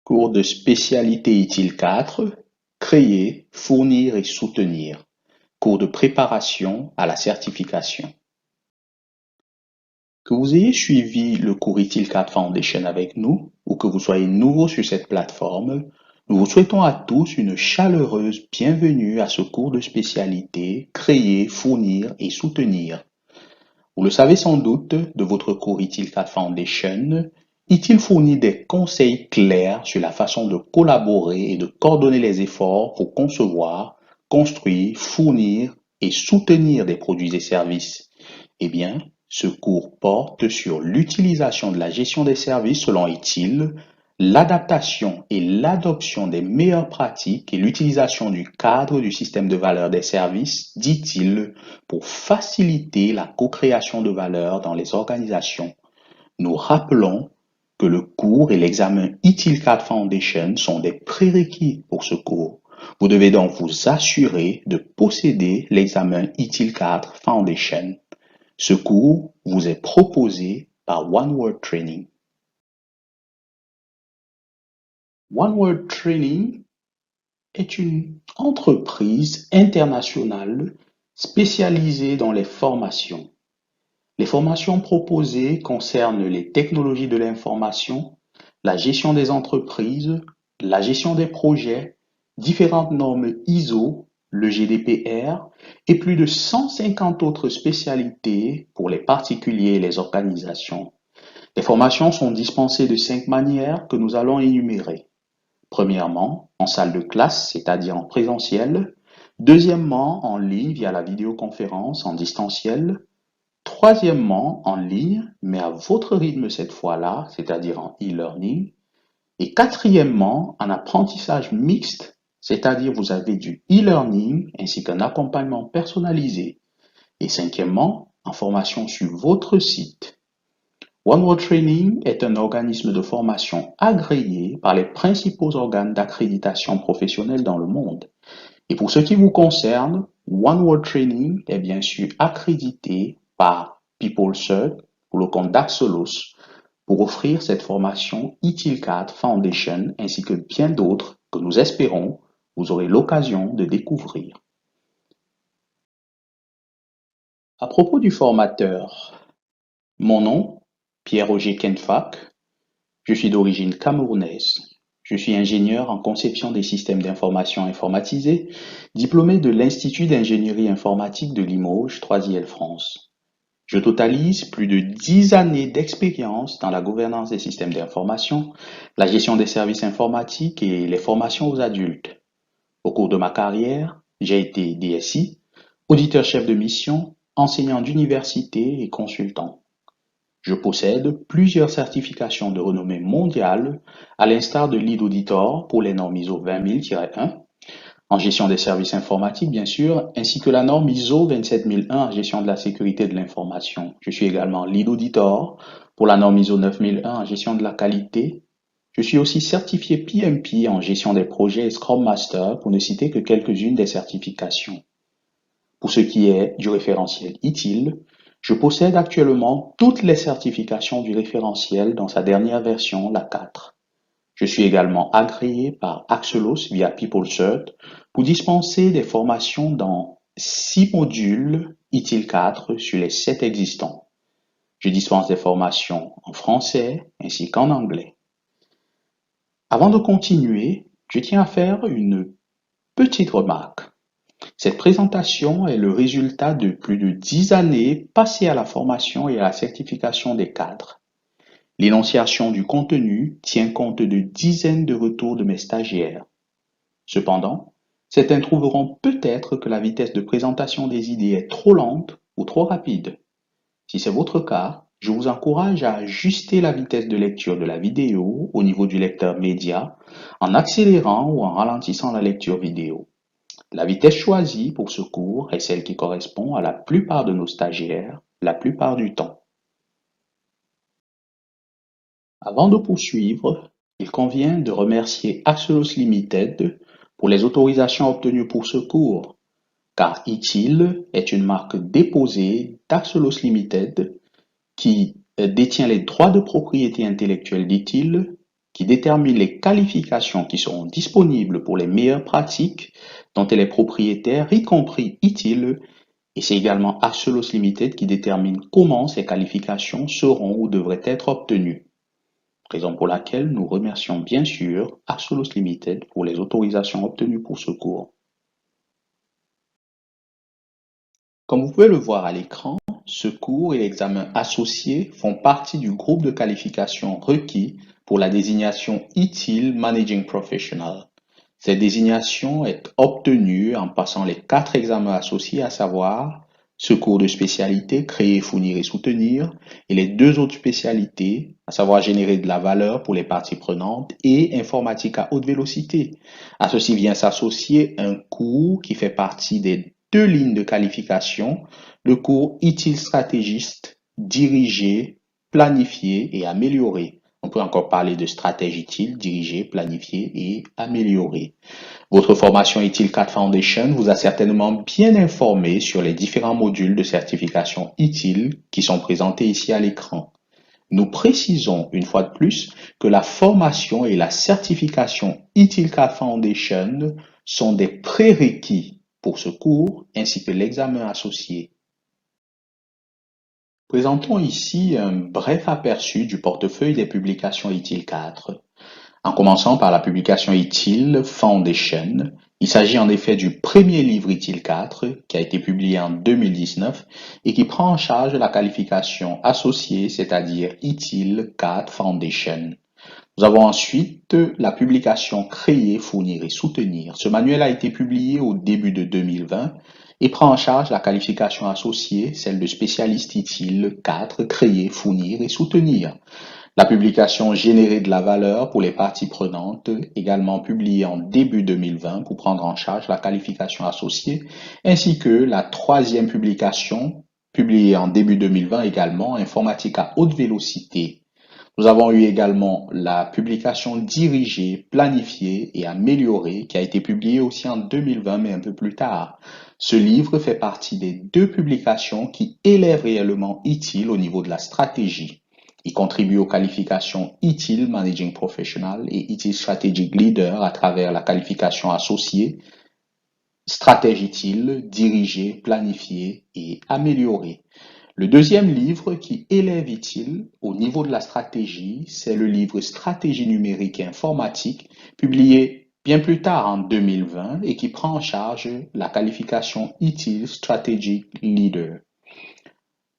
Cours de spécialité ITIL 4, créer, fournir et soutenir. Cours de préparation à la certification. Que vous ayez suivi le cours ITIL 4 Foundation avec nous ou que vous soyez nouveau sur cette plateforme, nous vous souhaitons à tous une chaleureuse bienvenue à ce cours de spécialité créer, fournir et soutenir. Vous le savez sans doute de votre cours ITIL 4 Foundation, ITIL fournit des conseils clairs sur la façon de collaborer et de coordonner les efforts pour concevoir, construire, fournir et soutenir des produits et services. Eh bien, ce cours porte sur l'utilisation de la gestion des services selon ITIL, l'adaptation et l'adoption des meilleures pratiques et l'utilisation du cadre du système de valeur des services, dit-il, pour faciliter la co-création de valeur dans les organisations. Nous rappelons que le cours et l'examen ITIL 4 Foundation sont des prérequis pour ce cours. Vous devez donc vous assurer de posséder l'examen ITIL 4 Foundation. Ce cours vous est proposé par One Word Training. One Word Training est une entreprise internationale spécialisée dans les formations. Les formations proposées concernent les technologies de l'information, la gestion des entreprises, la gestion des projets, différentes normes ISO, le GDPR et plus de 150 autres spécialités pour les particuliers et les organisations. Les formations sont dispensées de 5 manières que nous allons énumérer. Premièrement, en salle de classe, c'est-à-dire en présentiel. Deuxièmement, en ligne via la vidéoconférence en distanciel. Troisièmement, en ligne, mais à votre rythme cette fois-là, c'est-à-dire en e-learning. Et quatrièmement, en apprentissage mixte, c'est-à-dire vous avez du e-learning ainsi qu'un accompagnement personnalisé. Et cinquièmement, en formation sur votre site. One World Training est un organisme de formation agréé par les principaux organes d'accréditation professionnelle dans le monde. Et pour ce qui vous concerne, One World Training est bien sûr accrédité par PeopleCert pour le compte d'Axelos pour offrir cette formation ITIL 4 Foundation ainsi que bien d'autres que nous espérons vous aurez l'occasion de découvrir. À propos du formateur, mon nom, Pierre-Roger Kenfak, je suis d'origine camerounaise. Je suis ingénieur en conception des systèmes d'information informatisés, diplômé de l'Institut d'ingénierie informatique de Limoges, 3IL France. Je totalise plus de 10 années d'expérience dans la gouvernance des systèmes d'information, la gestion des services informatiques et les formations aux adultes. Au cours de ma carrière, j'ai été DSI, auditeur-chef de mission, enseignant d'université et consultant. Je possède plusieurs certifications de renommée mondiale, à l'instar de Lead Auditor pour les normes ISO 20000-1, en gestion des services informatiques bien sûr, ainsi que la norme ISO 27001 en gestion de la sécurité de l'information. Je suis également Lead Auditor pour la norme ISO 9001 en gestion de la qualité. Je suis aussi certifié PMP en gestion des projets et Scrum Master pour ne citer que quelques-unes des certifications. Pour ce qui est du référentiel ITIL, je possède actuellement toutes les certifications du référentiel dans sa dernière version, la 4. Je suis également agréé par Axelos via PeopleCert pour dispenser des formations dans 6 modules ITIL 4 sur les 7 existants. Je dispense des formations en français ainsi qu'en anglais. Avant de continuer, je tiens à faire une petite remarque. Cette présentation est le résultat de plus de 10 années passées à la formation et à la certification des cadres. L'énonciation du contenu tient compte de dizaines de retours de mes stagiaires. Cependant, certains trouveront peut-être que la vitesse de présentation des idées est trop lente ou trop rapide. Si c'est votre cas, je vous encourage à ajuster la vitesse de lecture de la vidéo au niveau du lecteur média en accélérant ou en ralentissant la lecture vidéo. La vitesse choisie pour ce cours est celle qui correspond à la plupart de nos stagiaires la plupart du temps. Avant de poursuivre, il convient de remercier Axelos Limited pour les autorisations obtenues pour ce cours, car ITIL est une marque déposée d'Axelos Limited qui détient les droits de propriété intellectuelle d'ITIL, qui détermine les qualifications qui seront disponibles pour les meilleures pratiques dont elle est propriétaire, y compris ITIL, et c'est également Axelos Limited qui détermine comment ces qualifications seront ou devraient être obtenues. Raison pour laquelle nous remercions bien sûr Axelos Limited pour les autorisations obtenues pour ce cours. Comme vous pouvez le voir à l'écran, ce cours et l'examen associé font partie du groupe de qualification requis pour la désignation ITIL Managing Professional. Cette désignation est obtenue en passant les 4 examens associés, à savoir secours de spécialité, créer, fournir et soutenir, et les 2 autres spécialités, à savoir générer de la valeur pour les parties prenantes et informatique à haute vélocité. À ceci vient s'associer un cours qui fait partie des 2 lignes de qualification, le cours ITIL stratégiste, diriger, planifier et améliorer. On peut encore parler de stratégie ITIL, diriger, planifier et améliorer. Votre formation ITIL 4 Foundation vous a certainement bien informé sur les différents modules de certification ITIL qui sont présentés ici à l'écran. Nous précisons une fois de plus que la formation et la certification ITIL 4 Foundation sont des prérequis pour ce cours ainsi que l'examen associé. Présentons ici un bref aperçu du portefeuille des publications ITIL 4. En commençant par la publication ITIL Foundation, il s'agit en effet du premier livre ITIL 4 qui a été publié en 2019 et qui prend en charge la qualification associée, c'est-à-dire ITIL 4 Foundation. Nous avons ensuite la publication Créer, fournir et soutenir. Ce manuel a été publié au début de 2020 et prend en charge la qualification associée, celle de spécialiste ITIL 4, Créer, fournir et soutenir. La publication Générer de la valeur pour les parties prenantes, également publiée en début 2020 pour prendre en charge la qualification associée, ainsi que la 3e publication, publiée en début 2020 également, Informatique à haute vélocité. Nous avons eu également la publication Diriger, planifier et améliorer qui a été publiée aussi en 2020 mais un peu plus tard. Ce livre fait partie des 2 publications qui élèvent réellement ITIL au niveau de la stratégie. Il contribue aux qualifications ITIL Managing Professional et ITIL Strategic Leader à travers la qualification associée, stratégie ITIL, diriger, planifier et améliorer. Le 2e livre qui élève ITIL au niveau de la stratégie, c'est le livre Stratégie numérique et informatique, publié bien plus tard en 2020 et qui prend en charge la qualification ITIL Strategic Leader.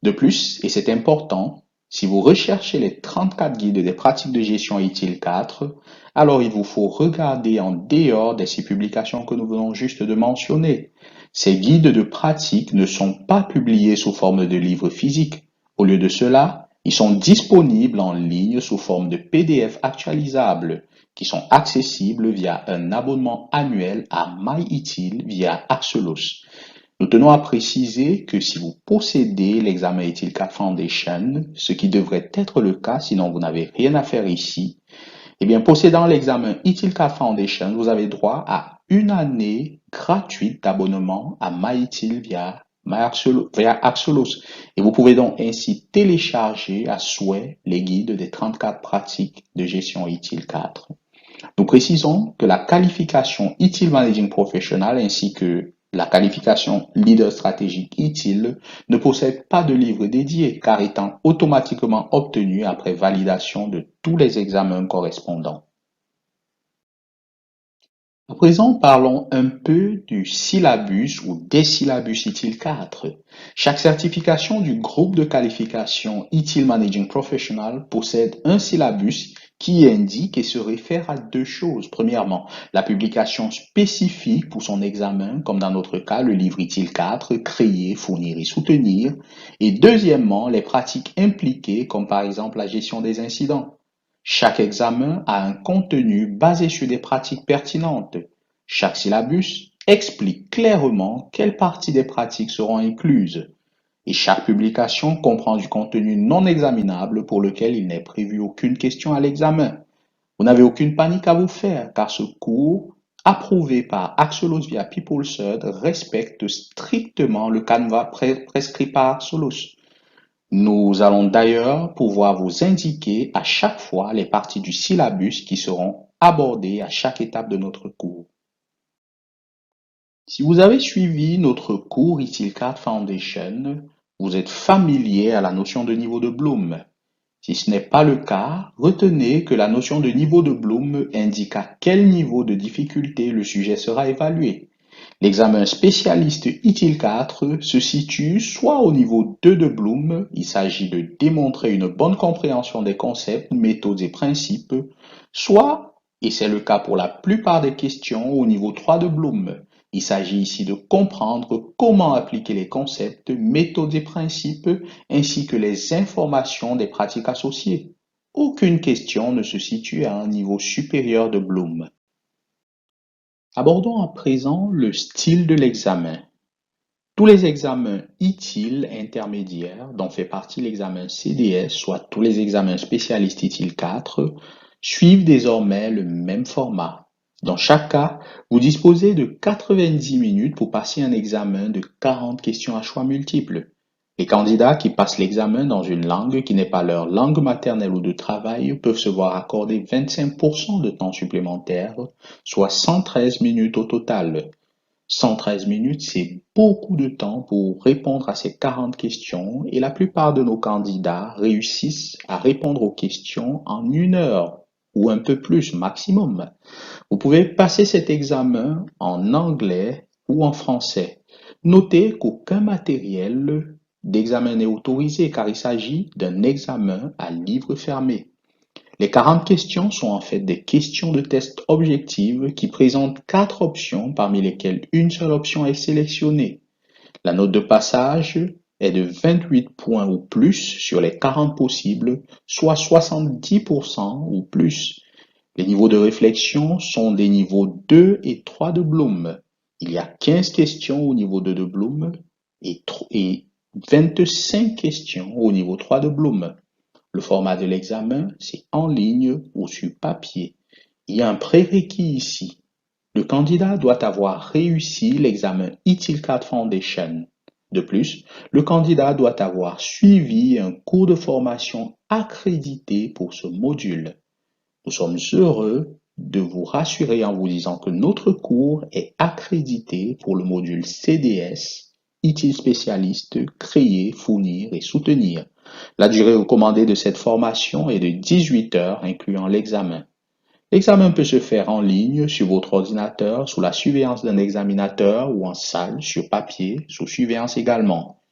De plus, et c'est important, si vous recherchez les 34 guides des pratiques de gestion ITIL 4, alors il vous faut regarder en dehors de ces publications que nous venons juste de mentionner. Ces guides de pratique ne sont pas publiés sous forme de livres physiques. Au lieu de cela, ils sont disponibles en ligne sous forme de PDF actualisables qui sont accessibles via un abonnement annuel à MyITIL via Axelos. Nous tenons à préciser que si vous possédez l'examen ITIL 4 Foundation, ce qui devrait être le cas sinon vous n'avez rien à faire ici, eh bien, possédant l'examen ITIL 4 Foundation, vous avez droit à 1 année gratuite d'abonnement à MyITIL via Axelos. Et vous pouvez donc ainsi télécharger à souhait les guides des 34 pratiques de gestion ITIL 4. Nous précisons que la qualification ITIL Managing Professional ainsi que la qualification Leader stratégique ITIL ne possède pas de livre dédié car étant automatiquement obtenu après validation de tous les examens correspondants. À présent, parlons un peu du syllabus ou des syllabus ITIL 4. Chaque certification du groupe de qualification ITIL Managing Professional possède un syllabus qui indique et se réfère à 2 choses. Premièrement, la publication spécifique pour son examen, comme dans notre cas, le livre ITIL 4, créer, fournir et soutenir. Et deuxièmement, les pratiques impliquées, comme par exemple la gestion des incidents. Chaque examen a un contenu basé sur des pratiques pertinentes. Chaque syllabus explique clairement quelles parties des pratiques seront incluses. Et chaque publication comprend du contenu non examinable pour lequel il n'est prévu aucune question à l'examen. Vous n'avez aucune panique à vous faire car ce cours, approuvé par Axelos via PeopleCert, respecte strictement le canevas prescrit par Axelos. Nous allons d'ailleurs pouvoir vous indiquer à chaque fois les parties du syllabus qui seront abordées à chaque étape de notre cours. Si vous avez suivi notre cours Utilcard Foundation, vous êtes familier à la notion de niveau de Bloom. Si ce n'est pas le cas, retenez que la notion de niveau de Bloom indique à quel niveau de difficulté le sujet sera évalué. L'examen spécialiste ITIL 4 se situe soit au niveau 2 de Bloom, il s'agit de démontrer une bonne compréhension des concepts, méthodes et principes, soit, et c'est le cas pour la plupart des questions, au niveau 3 de Bloom. Il s'agit ici de comprendre comment appliquer les concepts, méthodes et principes, ainsi que les informations des pratiques associées. Aucune question ne se situe à un niveau supérieur de Bloom. Abordons à présent le style de l'examen. Tous les examens ITIL intermédiaires, dont fait partie l'examen CDS, soit tous les examens spécialistes ITIL 4, suivent désormais le même format. Dans chaque cas, vous disposez de 90 minutes pour passer un examen de 40 questions à choix multiples. Les candidats qui passent l'examen dans une langue qui n'est pas leur langue maternelle ou de travail peuvent se voir accorder 25% de temps supplémentaire, soit 113 minutes au total. 113 minutes, c'est beaucoup de temps pour répondre à ces 40 questions et la plupart de nos candidats réussissent à répondre aux questions en 1 heure ou un peu plus maximum. Vous pouvez passer cet examen en anglais ou en français. Notez qu'aucun matériel d'examen n'est autorisé car il s'agit d'un examen à livre fermé. Les 40 questions sont en fait des questions de test objectives qui présentent 4 options parmi lesquelles une seule option est sélectionnée. La note de passage est de 28 points ou plus sur les 40 possibles, soit 70% ou plus. Les niveaux de réflexion sont des niveaux 2 et 3 de Bloom. Il y a 15 questions au niveau 2 de Bloom et 25 questions au niveau 3 de Bloom. Le format de l'examen, c'est en ligne ou sur papier. Il y a un prérequis ici. Le candidat doit avoir réussi l'examen ITIL4 Foundation. De plus, le candidat doit avoir suivi un cours de formation accrédité pour ce module. Nous sommes heureux de vous rassurer en vous disant que notre cours est accrédité pour le module CDS, ITIL spécialiste, créer, fournir et soutenir. La durée recommandée de cette formation est de 18 heures, incluant l'examen. L'examen peut se faire en ligne sur votre ordinateur sous la surveillance d'un examinateur ou en salle sur papier sous surveillance également.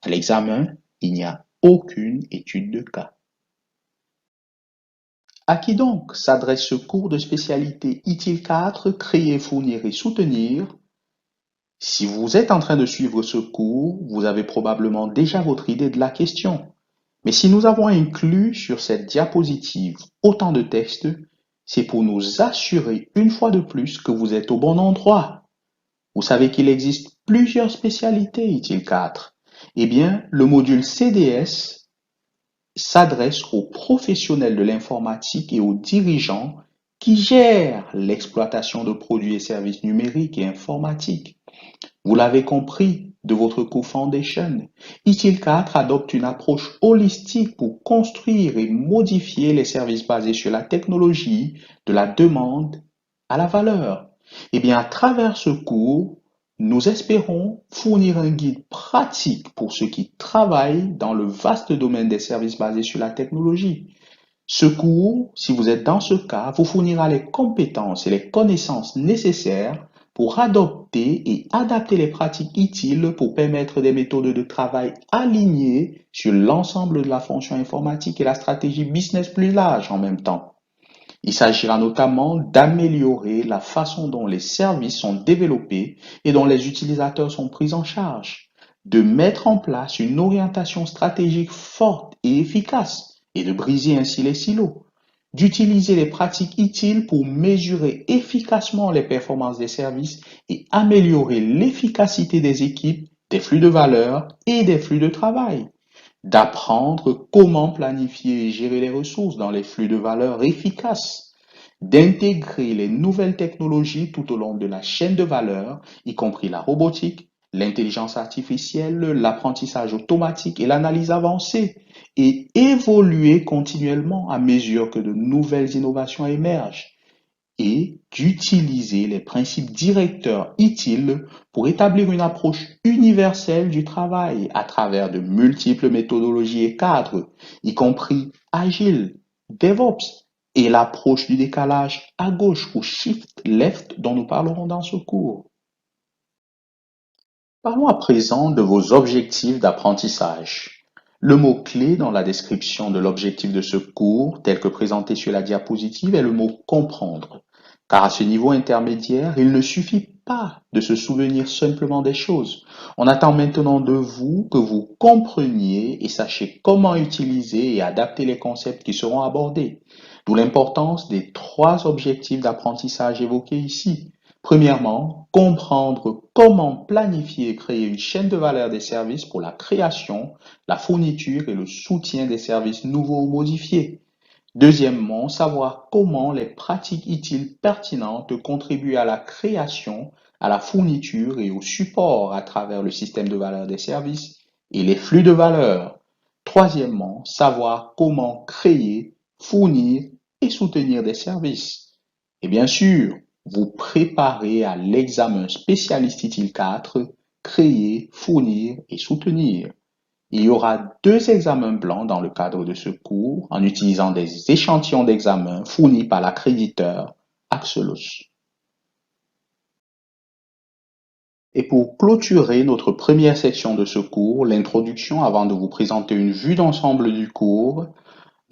À l'examen, il n'y a aucune étude de cas. À qui donc s'adresse ce cours de spécialité ITIL 4, créer, fournir et soutenir? Si vous êtes en train de suivre ce cours, vous avez probablement déjà votre idée de la question. Mais si nous avons inclus sur cette diapositive autant de textes, c'est pour nous assurer une fois de plus que vous êtes au bon endroit. Vous savez qu'il existe plusieurs spécialités ITIL 4. Eh bien, le module CDS s'adresse aux professionnels de l'informatique et aux dirigeants qui gèrent l'exploitation de produits et services numériques et informatiques. Vous l'avez compris de votre cours Foundation, ITIL 4 adopte une approche holistique pour construire et modifier les services basés sur la technologie, de la demande à la valeur. Eh bien, à travers ce cours, nous espérons fournir un guide pratique pour ceux qui travaillent dans le vaste domaine des services basés sur la technologie. Ce cours, si vous êtes dans ce cas, vous fournira les compétences et les connaissances nécessaires pour adopter et adapter les pratiques utiles pour permettre des méthodes de travail alignées sur l'ensemble de la fonction informatique et la stratégie business plus large en même temps. Il s'agira notamment d'améliorer la façon dont les services sont développés et dont les utilisateurs sont pris en charge, de mettre en place une orientation stratégique forte et efficace et de briser ainsi les silos, d'utiliser les pratiques utiles pour mesurer efficacement les performances des services et améliorer l'efficacité des équipes, des flux de valeur et des flux de travail, d'apprendre comment planifier et gérer les ressources dans les flux de valeur efficaces, d'intégrer les nouvelles technologies tout au long de la chaîne de valeur, y compris la robotique, l'intelligence artificielle, l'apprentissage automatique et l'analyse avancée, et évoluer continuellement à mesure que de nouvelles innovations émergent, et d'utiliser les principes directeurs utiles pour établir une approche universelle du travail à travers de multiples méthodologies et cadres, y compris Agile, DevOps et l'approche du décalage à gauche ou Shift Left dont nous parlerons dans ce cours. Parlons à présent de vos objectifs d'apprentissage. Le mot-clé dans la description de l'objectif de ce cours, tel que présenté sur la diapositive, est le mot comprendre. Car à ce niveau intermédiaire, il ne suffit pas de se souvenir simplement des choses. On attend maintenant de vous que vous compreniez et sachiez comment utiliser et adapter les concepts qui seront abordés. D'où l'importance des 3 objectifs d'apprentissage évoqués ici. Premièrement, comprendre comment planifier et créer une chaîne de valeur des services pour la création, la fourniture et le soutien des services nouveaux ou modifiés. Deuxièmement, savoir comment les pratiques utiles pertinentes contribuent à la création, à la fourniture et au support à travers le système de valeur des services et les flux de valeur. Troisièmement, savoir comment créer, fournir et soutenir des services. Et bien sûr, vous préparer à l'examen spécialiste utile 4, créer, fournir et soutenir. Il y aura 2 examens blancs dans le cadre de ce cours en utilisant des échantillons d'examen fournis par l'accréditeur Axelos. Et pour clôturer notre première section de ce cours, l'introduction, avant de vous présenter une vue d'ensemble du cours,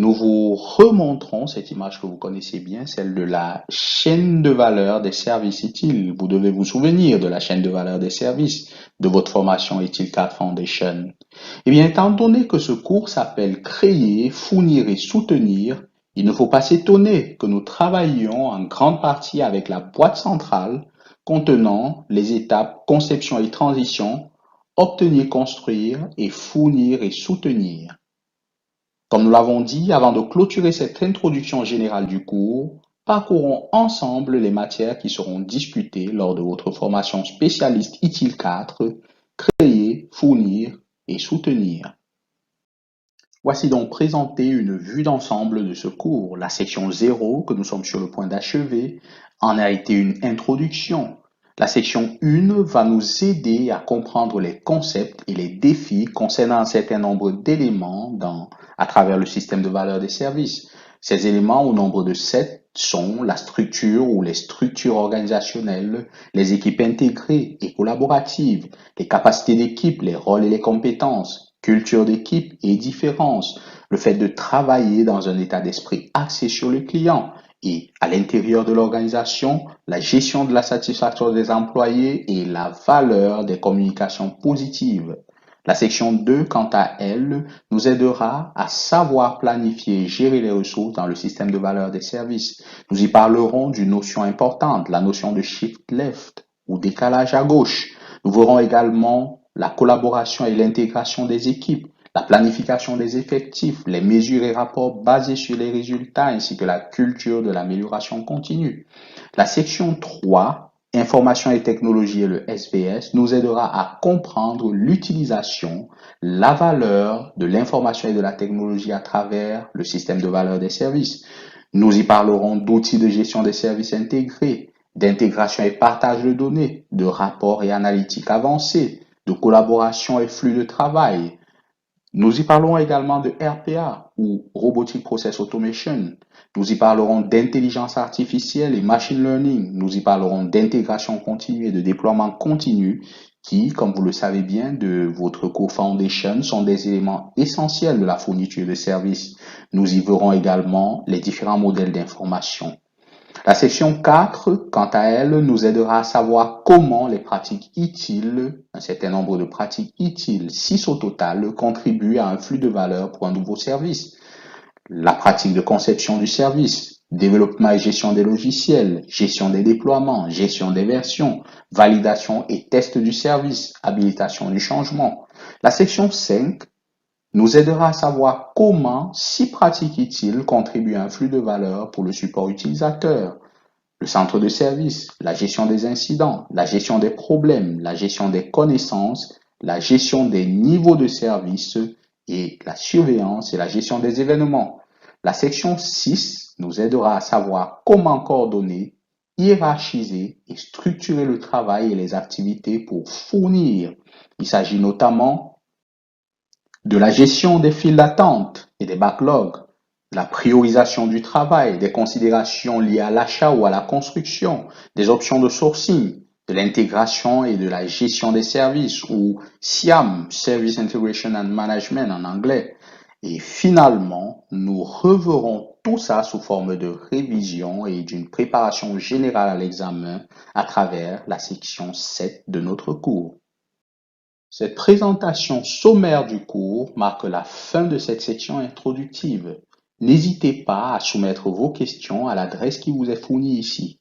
nous vous remontrons cette image que vous connaissez bien, celle de la chaîne de valeur des services utiles. Vous devez vous souvenir de la chaîne de valeur des services de votre formation Utile 4 Foundation. Eh bien, étant donné que ce cours s'appelle Créer, fournir et soutenir, il ne faut pas s'étonner que nous travaillions en grande partie avec la boîte centrale contenant les étapes conception et transition, obtenir, construire et fournir et soutenir. Comme nous l'avons dit, avant de clôturer cette introduction générale du cours, parcourons ensemble les matières qui seront discutées lors de votre formation spécialiste utile 4, créer, fournir et soutenir. Voici donc présentée une vue d'ensemble de ce cours. La section 0, que nous sommes sur le point d'achever, en a été une introduction. La section 1 va nous aider à comprendre les concepts et les défis concernant un certain nombre d'éléments à travers le système de valeur des services. Ces éléments, au nombre de 7, sont la structure ou les structures organisationnelles, les équipes intégrées et collaboratives, les capacités d'équipe, les rôles et les compétences, culture d'équipe et différences, le fait de travailler dans un état d'esprit axé sur le client et à l'intérieur de l'organisation, la gestion de la satisfaction des employés et la valeur des communications positives. La section 2, quant à elle, nous aidera à savoir planifier et gérer les ressources dans le système de valeur des services. Nous y parlerons d'une notion importante, la notion de shift left ou décalage à gauche. Nous verrons également la collaboration et l'intégration des équipes, la planification des effectifs, les mesures et rapports basés sur les résultats ainsi que la culture de l'amélioration continue. La section 3, Information et technologie et le SVS, nous aidera à comprendre l'utilisation, la valeur de l'information et de la technologie à travers le système de valeur des services. Nous y parlerons d'outils de gestion des services intégrés, d'intégration et partage de données, de rapports et analytiques avancés, de collaboration et flux de travail. Nous y parlerons également de RPA ou Robotic Process Automation. Nous y parlerons d'intelligence artificielle et machine learning. Nous y parlerons d'intégration continue et de déploiement continu qui, comme vous le savez bien, de votre co-foundation sont des éléments essentiels de la fourniture de services. Nous y verrons également les différents modèles d'information. La section 4, quant à elle, nous aidera à savoir comment les pratiques utiles, un certain nombre de pratiques utiles, 6 au total, contribuent à un flux de valeur pour un nouveau service. La pratique de conception du service, développement et gestion des logiciels, gestion des déploiements, gestion des versions, validation et test du service, habilitation du changement. La section 5 nous aidera à savoir comment 6 pratiques utiles contribuent à un flux de valeur pour le support utilisateur. le centre de service, la gestion des incidents, la gestion des problèmes, la gestion des connaissances, la gestion des niveaux de service et la surveillance et la gestion des événements. La section 6 nous aidera à savoir comment coordonner, hiérarchiser et structurer le travail et les activités pour fournir. Il s'agit notamment de la gestion des files d'attente et des backlogs, la priorisation du travail, des considérations liées à l'achat ou à la construction, des options de sourcing, de l'intégration et de la gestion des services, ou SIAM, Service Integration and Management en anglais. Et finalement, nous reverrons tout ça sous forme de révision et d'une préparation générale à l'examen à travers la section 7 de notre cours. Cette présentation sommaire du cours marque la fin de cette section introductive. N'hésitez pas à soumettre vos questions à l'adresse qui vous est fournie ici.